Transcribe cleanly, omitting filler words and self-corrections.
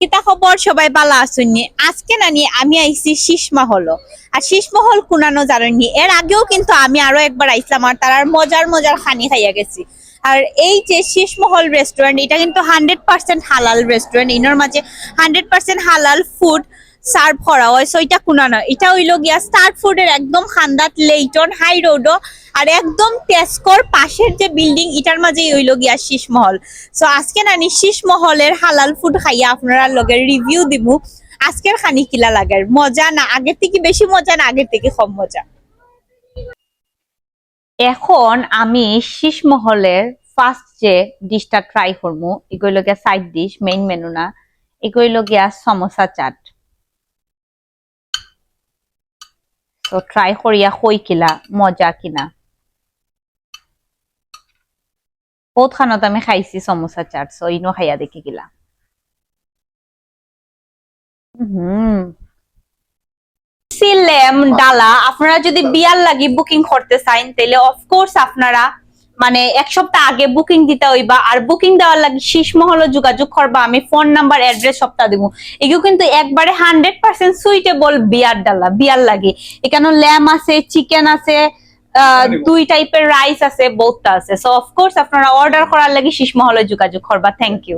কিতা খবর সবাই ভালো আছেননি? আজকে নানি আমি আইছি শীষমহল। আর শীষমহল কুনানো জানেননি, এর আগেও কিন্তু আমি আরো একবার আইছিলাম আর তার মজার মজার খানি খাইয়া গেছি। আর এই যে শীষমহল রেস্টুরেন্ট, এটা কিন্তু 100% হালাল রেস্টুরেন্ট। ইনোর মাঝে 100% হালাল ফুড সার্ভ করা হয়। সো এটা কুনানো, এটা হইলো গিয়া স্টার ফুডের একদম খান্দাত লেইটন হাই রোডও। আর একদম টেস্কোর পাশের যে বিল্ডিং, এটার মাঝেই হইলো গিয়া শীষমহল। সো আজকে নানি শীষমহলের হালাল ফুড খাইয়া আপনারা লগে রিভিউ দিমু। আজকের খানি কিলা লাগে, মজা না আগের থেকে বেশি মজা না আগের থেকে কম মজা। এখন আমি শীষমহলের ফার্স্ট যে ডিশটা ট্রাই করবো, এগুলো গিয়া সাইড ডিশ, মেইন মেনু না। এগুলো গিয়া সমোসা চাট। তো ট্রাই করিয়া কই কিলা মজা কিনা। বহুত খানত আমি খাইছি সমোসা চাট, সো ইনো খাইয়া দেখি কিলা। সিলেম ডালা আপনারা যদি বিয়ার লাগি বুকিং করতে চান, তাহলে অফকোর্স আপনারা মানে এক সপ্তাহ আগে বুকিং দিতে হইবা। আর বুকিং দেওয়ার লাগে শীষমহলে যোগাযোগ করবা, আমি ফোন নাম্বার অ্যাড্রেস সপ্তাহ দিব। এগুলো কিন্তু একবারে 100% সুইটেবল বিয়ার ডালা, বিয়ার লাগে। এখানে ল্যাম আছে, চিকেন আছে, দুই টাইপের রাইস আছে, বহুতটা আছে। সো অফকোর্স আপনারা অর্ডার করার লাগে শীষমহলে যোগাযোগ করবা। Thank you.